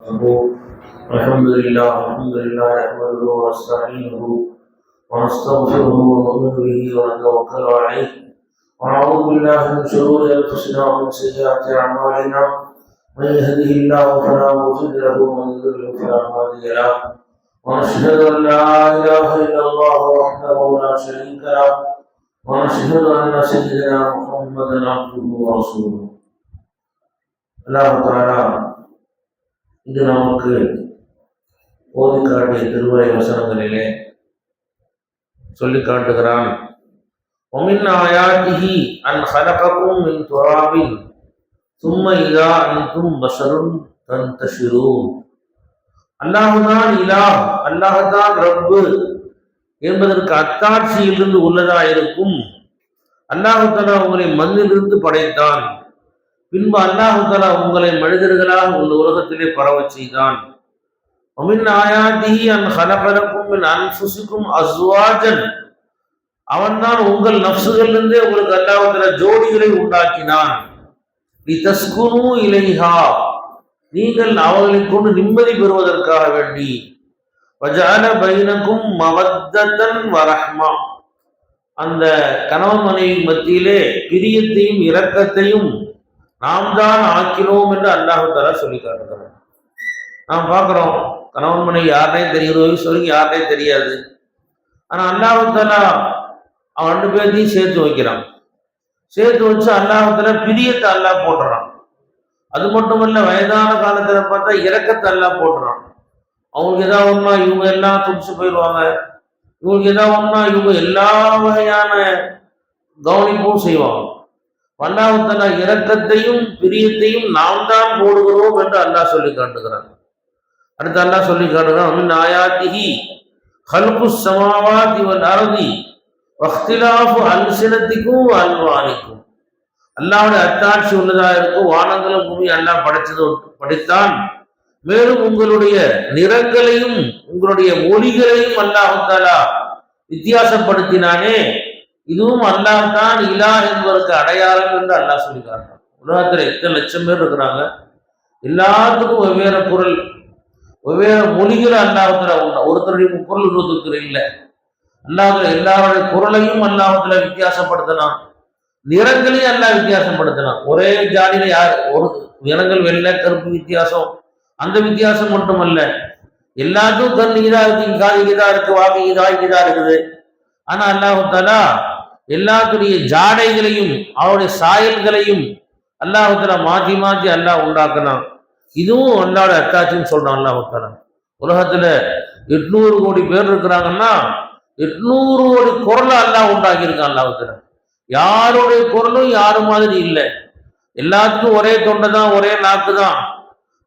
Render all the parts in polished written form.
الحمد لله نحمده ونستعينه ونستغفره ونؤمن به ونتوكل عليه ونعوذ بالله من شرور انفسنا ومن سيئات اعمالنا من يهده الله فلا مضل له ومن يضلل فلا هادي له ونشهد ان لا اله الا الله وحده لا شريك له ونشهد ان سيدنا محمدا عبده ورسوله. الله تعالى இது நமக்கு ஓதி காட்டிய திருமறை வசனங்களிலே சொல்லி காட்டுகிறான். وَمِنْ آيَاتِهِ أَنْ خَلَقَكُم مِّن تُرَابٍ ثُمَّ إِذَا أَنْتُمْ بَشَرٌ تَنْتَشِرُونَ. அல்லாஹ்தான் இலாஹ், அல்லாஹ்தான் ரப்பு என்பதற்கு அத்தாட்சியிலிருந்து உள்ளதாயிருக்கும். அல்லாஹ் தஆலா உங்களை மண்ணிலிருந்து படைத்தான். பின்பு அல்லாஹ் தஆலா உங்களை மனிதர்களாக இந்த உலகத்திலே பரவச் செய்தான். وَمِنْ آيَاتِهِ أَنْ خَلَقَ لَكُم مِّنْ أَنفُسِكُمْ أَزْوَاجًا. அவன்தான் உங்கள் நஃப்ஸுகளிலிருந்தே உங்களுக்கு அல்லாஹ் தஆலா ஜோடிகளை உண்டாக்கினான். لِتَسْكُنُوا إِلَيْهَا, நீங்கள் அவர்களை கொண்டு நிம்மதி பெறுவதற்காக வேண்டி. وَجَعَلَ بَيْنَكُمْ مَوَدَّةً وَرَحْمَةً, அந்த கணவன் மனைவி மத்தியிலே பிரியத்தையும் இரக்கத்தையும் நாம் தான் ஆக்கினோம் என்று அல்லாஹ் தஆலா சொல்லி காட்டுகிறார். நாம் பார்க்கிறோம், கணவன் மனைவி யாருனே தெரியும், வயசு வரைக்கும் யாருனே தெரியாது. ஆனா அல்லாஹ் தஆலா அவன் ரெண்டு பேர்த்தையும் சேர்த்து வைக்கிறான். சேர்த்து வச்சு அல்லாஹ் தஆலா பிரியத்தை அல்லாஹ் போடுறான். அது மட்டுமல்ல, வயதான காலத்துல பார்த்தா இரக்கத்தை அல்லாஹ் போடுறான். அவங்களுக்கு ஏதாவது ஒன்றா இவங்க எல்லாம் துடிச்சு போயிடுவாங்க, இவங்களுக்கு ஏதாவது ஒன்றா இவங்க எல்லா வகையான கவனிப்பும் செய்வாங்க. அல்லாஹ் தஆலா இரக்கத்தையும் பிரியத்தையும் நாம் தான் போடுகிறோம் என்று அல்லாஹ் சொல்லி காட்டுகிறான். அடுத்து அல்லாஹ் சொல்லி காட்டுகிறான், மின் ஆயாத்திஹி ஹல்குஸ் ஸமாவாதி வல் அர்தி வக்திலாஃபு அல்சினத்திக்கும் வ அல்வானிக்கும். அல்லாஹ்வுடைய அத்தாட்சி உள்ளதா இருக்கும். வானங்களும் பூமி அல்லாஹ் படைத்தான். மேலும் உங்களுடைய நிறங்களையும் உங்களுடைய மொழிகளையும் அல்லாஹ் தஆலா வித்தியாசப்படுத்தினானே, இதுவும் அல்லாஹ் தான் இலாஹ் என்பதற்கு அடையாளம் என்று அல்லாஹ் சொல்லி காட்டுறான். உலகத்துல எத்தனை லட்சம் பேர் இருக்கிறாங்க, எல்லாத்துக்கும் வெவ்வேறு குரல், வெவ்வேறு மொழிகளை அல்லாஹ் தஆலா உண்டா. ஒருத்தருடைய குரல் இன்னொருத்தருக்கு இல்லை. அல்லாஹ் எல்லாருடைய குரலையும் அல்லாஹ் தஆலா வித்தியாசப்படுத்தினான். நிறங்களையும் அல்லாஹ் வித்தியாசப்படுத்தினான். ஒரே ஜாதியில யார் ஒரு நிறங்கள் வெள்ளை கருப்பு வித்தியாசம், அந்த வித்தியாசம் மட்டுமல்ல, எல்லாத்துக்கும் கண் இதா இருக்கு, காது இதா இருக்கு, வாக்கு இதா இருக்குது. ஆனா அல்லாஹ் தஆலா எல்லாத்துடைய ஜாடைகளையும் அவருடைய சாயல்களையும் அல்லாஹ் தஆலா மாற்றி மாற்றி அல்லாஹ் உண்டாக்குனான். இதுவும் அல்லாஹ்வோட அத்தாட்சின்னு சொல்றான் அல்லாஹ் தஆலா. உலகத்துல 800 கோடி பேர் இருக்கிறாங்கன்னா 800 கோடி குரலை அல்லாஹ் உண்டாக்கி இருக்கான் அல்லாஹ் தஆலா. யாருடைய குரலும் யாரு மாதிரி இல்லை. எல்லாத்துக்கும் ஒரே தொண்டை தான், ஒரே நாக்கு தான்.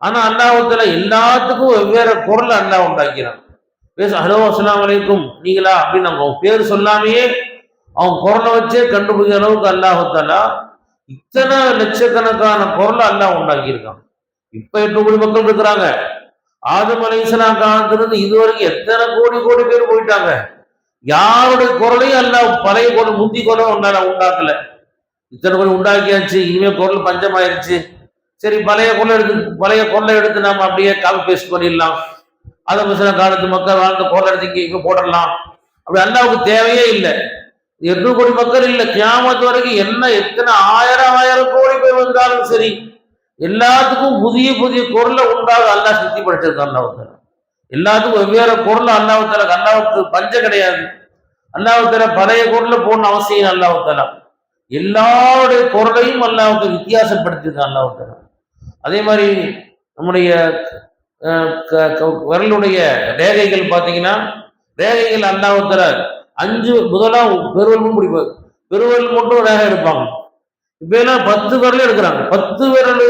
ஆனா அல்லாஹ் தஆலா எல்லாத்துக்கும் வெவ்வேறு குரல் அல்லாஹ் உண்டாக்கிறான். பேச ஹலோ அஸ்ஸலாமு அலைக்கும் நீங்களா அப்படின்னு நம்ம பேர் சொல்லாமையே அவன் குரலை வச்சே கண்டுபிடிக்கிற அளவுக்கு அல்லாஹ் தஆலா இத்தனை லட்சக்கணக்கான குரலை அல்லாஹ் உண்டாக்கியிருக்கான். இப்ப 8 கோடி மக்கள் இருக்கிறாங்க. ஆதம் அலைஹிஸ்ஸலாம் காலத்திலிருந்து இதுவரைக்கும் எத்தனை கோடி கோடி பேர் போயிட்டாங்க. யாருடைய குரலையும் அல்லாஹ் பழைய குரல் முந்தி குரலும் உண்டாக்கல. இத்தனை குரல் உண்டாக்கியாச்சு, இனிமே குரல் பஞ்சமாயிருச்சு. சரி, பழைய குரலை எடுத்து நாம அப்படியே காப்பி பேஸ்ட் பண்ணிடலாம். ஆதம் அலைஹிஸ்ஸலாம் காலத்து மக்கள் வாழ்ந்த குரல் எடுத்து இங்க போடலாம். அப்படி அல்லாஹ்வுக்கு தேவையே இல்லை. 8 கோடி மக்கள் இல்லை, கியாமத் வரைக்கும் என்ன எத்தனை ஆயிரம் கோடி பேர் வந்தாலும் சரி, எல்லாத்துக்கும் புதிய புதிய குரலை உண்டாக அல்லாஹ் சித்தி படைச்சிருக்கான் அல்லாஹ் தஆலா. எல்லாத்துக்கும் வெவ்வேறு குரல் அல்லாஹ் தஆலா. அல்லாஹ்வுக்கு பஞ்சம் கிடையாது. அல்லாஹ் தஆலா பழைய குரலை போடணும் அவசியம் அல்லாஹ் தஆலா. எல்லாருடைய குரலையும் அல்லாஹ்வுக்கு வித்தியாசப்படுத்திருக்கான் அல்லாஹ் தஆலா. அதே மாதிரி நம்முடைய விரலுடைய ரேகைகள் பார்த்தீங்கன்னா, ரேகைகள் அல்லாஹ் தஆலா 5 முதலா பெருவல் பிடிப்பாங்க, பெருவல் மட்டும் ரேகை எடுப்பாங்க. இப்ப எல்லாம் 10 விரலும் எடுக்கிறாங்க. 10 விரல்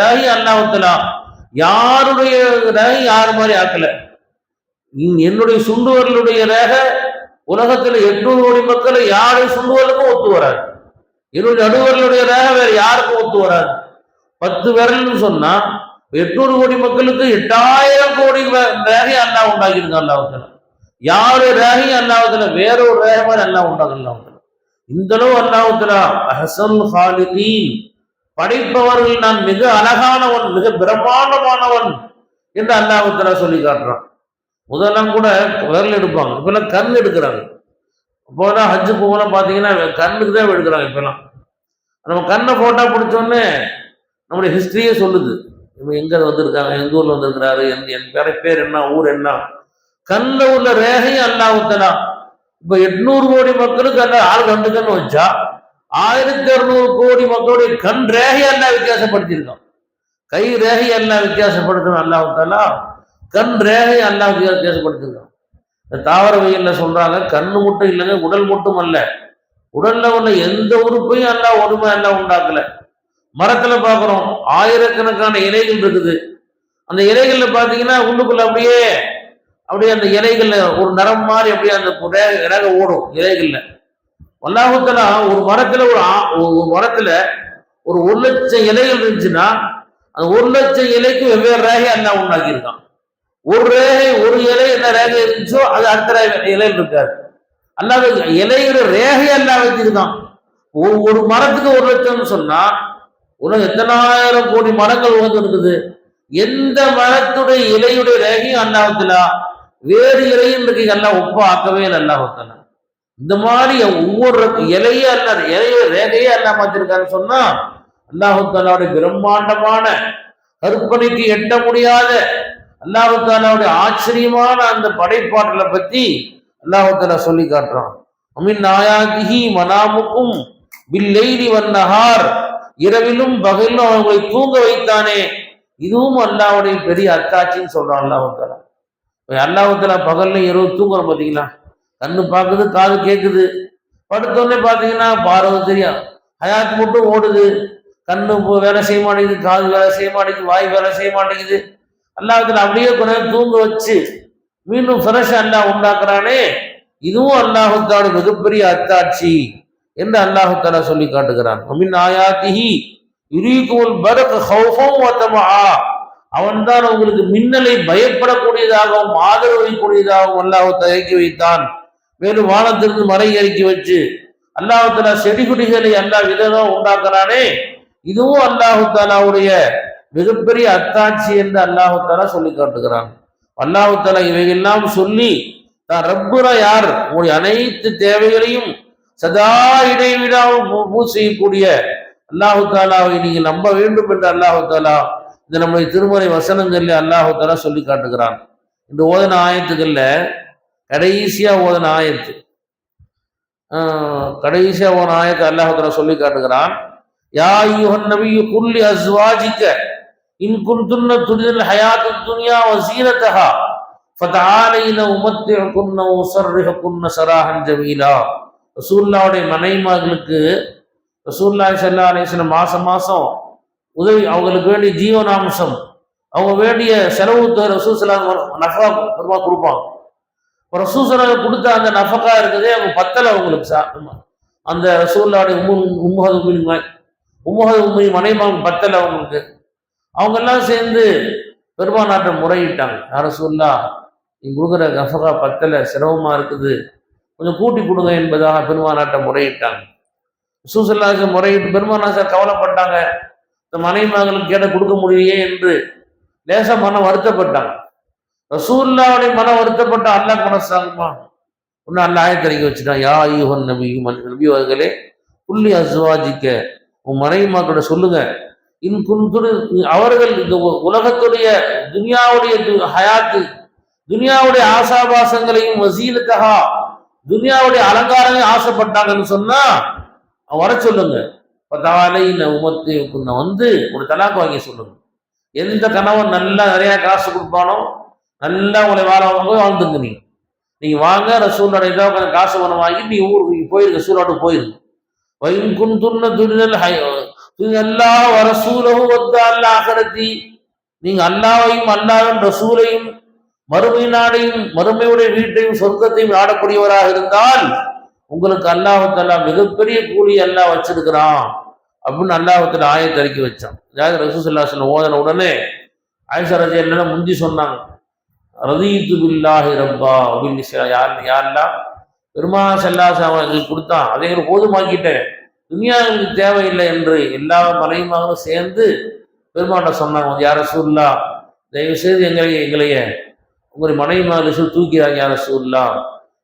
ரேகை அல்லாஹ் தஆலா யாருடைய ரேகை யாரு மாதிரி ஆக்கல. என்னுடைய சுண்டு விரலுடைய ரேகை உலகத்துல 800 கோடி மக்கள் யாருடைய சுண்டு விரலுக்கும் ஒத்து வராது. என்னுடைய நடுவர்களுடைய ரேகை வேற யாருக்கும் ஒத்து வராது. 10 விரல்னு சொன்னா 800 கோடி மக்களுக்கு 8000 கோடி ரேகை அல்லாஹ் உண்டாக்கியிருக்கான் அல்லாஹ் தஆலா. யாரு ரேகை அல்லாஹ் தஆலா வேற ஒரு ரேகை மாதிரி அல்லாஹ் உண்டாக்கல. இந்த அளவு அல்லாஹ் தஆலா அஹ்ஸனுல் ஹாலிகீன், படைப்பவர்கள் நான் மிக அழகானவன், மிக பிரம்மாண்டமானவன் என்று அல்லாஹ் சொல்லி காட்டுறான். முதலாம் கூட விரல் எடுப்பாங்க, இப்பெல்லாம் கண் எடுக்கிறாங்க. இப்போதான் ஹஜ்ஜு போகலாம் பார்த்தீங்கன்னா கண்ணுக்கு தான் எடுக்கிறாங்க. இப்பெல்லாம் நம்ம கண்ணை போட்டோ பிடிச்சோன்னே நம்முடைய ஹிஸ்டரியே சொல்லுது, இவங்க எங்க வந்திருக்காங்க, எங்க ஊர்ல வந்திருக்கிறாரு, என் பேர் என்ன, ஊர் என்ன. கண்ணில் உள்ள ரேகையும் அல்லாஹ் இப்ப 800 கோடி மக்களுக்கு அந்த ஆள் கண்டு கண்ணு வச்சா 1600 கோடி மக்களுடைய கண் ரேகை எல்லாம் வித்தியாசப்படுத்தியிருக்கான். கை ரேகை எல்லாம் வித்தியாசப்படுத்தணும் அல்லாஹ் கண் ரேகை எல்லாம் வித்தியாசப்படுத்திருக்கான். தாவரவியல்ல சொல்றாங்க, கண்ணு மட்டும் இல்லைங்க, உடல் மட்டும் அல்ல, உடல்ல உள்ள எந்த உறுப்பையும் எல்லாம் ஒருமை எல்லாம் உண்டாக்கல. மரத்துல பாக்குறோம், ஆயிரக்கணக்கான இலைகள் இருக்குது. அந்த இலைகள்ல பாத்தீங்கன்னா உள்ளுக்குள்ள அப்படியே அந்த இலைகள்ல ஒரு நரம் மாதிரி அப்படியே அந்த ரேகை ஓடும் இலைகள்ல. அல்லாஹ்வுத்தஆலா ஒரு மரத்துல ஒரு மரத்துல ஒரு 1,00,000 இலைகள் இருந்துச்சுன்னா அந்த 1,00,000 இலைக்கு வெவ்வேறு ரேகை எல்லாம் உண்டாக்கியிருக்கான். ஒரு ரேகை ஒரு இலை என்ன ரேகை இருந்துச்சோ அது அடுத்த இலையில் இருக்காது. அல்லாஹ் இலைகிற ரேகை எல்லாம் வச்சிருக்கான். ஒரு மரத்துக்கு 1,00,000 சொன்னா உலகம் எத்தனாயிரம் கோடி மரங்கள் உலகம் இருக்குது. எந்த மரத்துடைய இலையுடைய ரேகையும் அல்லாஹ்வுத்தஆலா வேறு இலையும் இருக்கு எல்லாம் ஒப்பா ஆக்கவே இல்லை அல்லாஹ்வுத்தஆலா. இந்த மாதிரி ஒவ்வொரு இலையே அல்ல இலைய ரேகையே அல்லாஹ் மாத்திருக்கான்னு சொன்னா அல்லாஹ்வுத்தஆலாவுடைய பிரம்மாண்டமான கற்பனைக்கு எட்ட முடியாத அல்லாஹ்வுத்தஆலாவுடைய ஆச்சரியமான அந்த படைப்பாற்றலை பத்தி அல்லாஹ்வுத்தஆலா சொல்லி காட்டுறான். அமின் ஆயாதிஹி மனாமுக்கும் பில்லைலி வன்னஹார், இரவிலும் பகலிலும் அவங்களை தூங்க வைத்தானே, இதுவும் அல்லாஹ்வுடைய பெரிய அத்தாட்சின்னு சொல்றான் அல்லாஹ்வுத்தஆலா. அல்லாஹ்வுத்தஆலா பகல்ல இரவு தூங்குறோம் பார்த்தீங்களா, கண்ணு பார்க்குது, காது கேட்குது, படுத்தோடனே பார்த்தீங்கன்னா பார்வை தெரியும், ஹயாத் மட்டும் ஓடுது, கண்ணு வேலை செய்ய மாட்டேங்குது, காது வேலை செய்ய மாட்டேங்குது, வாய் வேலை செய்ய மாட்டேங்குது. அல்லாஹ்வுத்தஆலா அப்படியே கொஞ்சம் தூங்க வச்சு மீண்டும் ஃப்ரெஷ் அல்லாஹ் உண்டாக்குறானே, இதுவும் அல்லாஹ்வுத்தஆலா மிகப்பெரிய அத்தாட்சி என்று அல்லாஹ்வுத்தஆலா சொல்லி காட்டுகிறான். மின் ஆயாத்திஹி யுரீகுல் பரக் ஹௌஃபன் வ தமஆ, அவன்தான் உங்களுக்கு மின்னலை பயப்படக்கூடியதாகவும் ஆதரவைக்கூடியதாகவும் அல்லாஹ்வுத்தஆலா இறக்கி வைத்தான். மேலும் வானத்திலிருந்து மலை இறக்கி வச்சு அல்லாஹ்வுத்தஆலா செடி கொடிகளை அல்லாஹ் விதமாக உண்டாக்குறானே, இதுவும் அல்லாஹ்வுத்தஆலாவுடைய மிகப்பெரிய அத்தாட்சி என்று அல்லாஹ்வுத்தஆலா சொல்லி காட்டுகிறான். அல்லாஹ்வுத்தஆலா இவையெல்லாம் சொல்லி தான் ரப்புனா யார், உங்களுடைய அனைத்து தேவைகளையும் சதா இடைவிடாமல் பூர்த்தி செய்யக்கூடிய அல்லாஹ்வுத்தஆலாவை நீங்கள் நம்ப வேண்டும் என்று அல்லாஹ்வுத்தஆலா இந்த நம்முடைய திருமறை வசனங்கள்ல அல்லாஹ்வுத்தஆலா சொல்லி காட்டுகிறான். இந்த ஓதன ஆயத்துக்கள்ல கடைசியா ஓதன ஆயத்து அல்லாஹ்வுத்தஆலா சொல்லி காட்டுகிறான். யா அய்யுஹன் நபியு குல் லி அஸ்வாஜிக இன் குன்துன்ன துரிதுல் ஹயாத்துத் துன்யா வ ஸீனத்தஹா ஃபதஆலைன உமத்திஉகுன்ன வ உஸர்ரிஹுகுன்ன ஸராஹன் ஜமீலா. ரசூலுல்லாஹ்வுடைய மனைவிமார்களுக்கு ரசூலுல்லாஹி ஸல்லல்லாஹு அலைஹி வஸல்லம் மாசம் மாசம் உதவி, அவங்களுக்கு வேண்டிய ஜீவனாம்சம், அவங்க வேண்டிய செலவு ரசூல் ஸல்லல்லாஹு அலைஹி வஸல்லம் நஃபகா கொடுப்பாங்க. ரசூல் ஸல்லல்லாஹு அலைஹி வஸல்லம் கொடுத்த அந்த நஃபகா இருக்குதே அவங்க பத்தல, அவங்களுக்கு அந்த ரசூலுல்லாஹ்வுடைய உம்மஹது மனைவிமார்கள் பத்தல அவங்களுக்கு. அவங்க எல்லாம் சேர்ந்து பெருமானாட்ட முறையிட்டாங்க, யார் ரசூலுல்லாஹ் நீங்க கொடுக்குற நஃபகா பத்தல, சிரமமா இருக்குது, கொஞ்சம் கூட்டி கொடுங்க என்பதாக பெருமானாட்ட முறையிட்டாங்க. ரசூல் ஸல்லல்லாஹு அலைஹி வஸல்லம் முறையிட்டு பெருமானார் கவலைப்பட்டாங்க, இந்த மனைவிமார்களுக்கு கேட்ட கொடுக்க முடியலையே என்று லேசா மனம் வருத்தப்பட்டாங்க. ரசூலுல்லாஹ்வுடைய மனம் வருத்தப்பட்ட அல்லாஹ் மனசாகுமா, ஒன்னு அல்லாஹ் ஆயத்தை வச்சுட்டான். யா அய்யுஹன் நபி, நபி அவர்களே, குல்லி அஸ்வாஜிக்க, உன் மனைவிமார்களோட சொல்லுங்க, இன் குன்துரு, அவர்கள் இந்த உலகத்துடைய துனியாவுடைய ஹயாத்து, துனியாவுடைய ஆசாபாசங்களையும் வசீலத்தஹா, துனியாவுடைய அலங்காரங்களையும் ஆசைப்பட்டாங்கன்னு சொன்னா வர சொல்லுங்க. வந்து ஒரு தலாக்கு வாங்கி சொல்லுங்க. எந்த கணவன் நல்லா நிறைய காசு கொடுப்பானோ நல்லா உங்களை வாழ்ந்துங்க, நீங்க வாங்க ரசூலோட ஏதாவது கொஞ்சம் காசு பணம் வாங்கி நீ ஊருக்கு போயிருங்க, ரசூலோட போயிருங்க. வைகுந்துன்ன துரிதல் அல்லாஹ் வ ரசூலஹு வத்தால் ஆகிரத்தி, நீங்க அல்லாஹ்வையும் அல்லாஹ்வின் ரசூலையும் மறுமை நாடையும் மறுமையுடைய வீட்டையும் சொர்க்கத்தையும் ஆடக்கூடியவராக இருந்தால் உங்களுக்கு அல்லாஹ்வுத்தஆலா மிகப்பெரிய கூலி அல்லாஹ் வச்சிருக்கிறான் அப்படின்னு அல்லாஹ்வுத்தஆலா ஆயத்தை இறக்கி வச்சான். அதாவது ரசூல் ஸல்லல்லாஹு அலைஹி வஸல்லம் ஓதன உடனே ஆயிஷா ரலியல்லாஹு அன்ஹா முந்தி சொன்னாங்க, ரதீது பில்லாஹி ரப்பா பில் இஸ்லாம், யா அல்லாஹ் பெருமானார் ஸல்லல்லாஹு அலைஹி வஸல்லம் கொடுத்தான், அதை எங்களுக்கு போதுமாக்கிட்டேன், துனியாவுக்கு தேவையில்லை என்று எல்லா மனைவிமார்களும் சேர்ந்து பெருமானார் சொன்னாங்க, யா ரசூலுல்லாஹ் தயவுசெய்து எங்களைய உங்களுடைய மனைவி மாதிரி தூக்கிறாங்க யார சூழ்லா,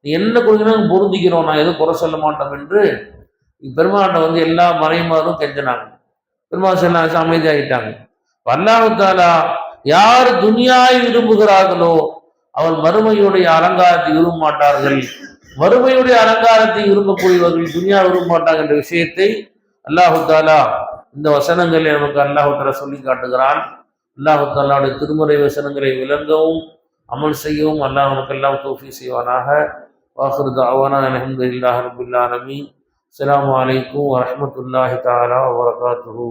நீ என்ன கொடுக்கணும் பொருந்திக்கிறோம், நான் எதுவும் குறை சொல்ல மாட்டோம் என்று பெருமாட்ட எல்லா மனைவிமாரும் கெஞ்சினாங்க. பெருமாள் செல்லாம் அமைதியாகிட்டாங்க. அல்லாஹ் தஆலா யார் துனியாவை விரும்புகிறார்களோ அவள் மறுமையுடைய அலங்காரத்தை விரும்ப மாட்டார்கள், மறுமையுடைய அலங்காரத்தை விரும்பக்கூடியவர்கள் துனியா விரும்ப மாட்டாங்க என்ற விஷயத்தை அல்லாஹு தாலா இந்த வசனங்களை நமக்கு அல்லாஹு தாலா சொல்லி காட்டுகிறான். அல்லாஹு தாலாவுடைய திருமுறை வசனங்களை விளங்கவும் அமல் செய்யவும் அல்லாஹ் நமக்கு எல்லாம் தௌஃபீக் செய்வானாக. வாஹிரு தஅவானா அல்ஹம்துலில்லாஹி ரப்பில் ஆலமீன். அஸ்ஸலாமு அலைக்கும் வரஹ்மத்துல்லாஹி தஆலா வபரகாத்துஹு.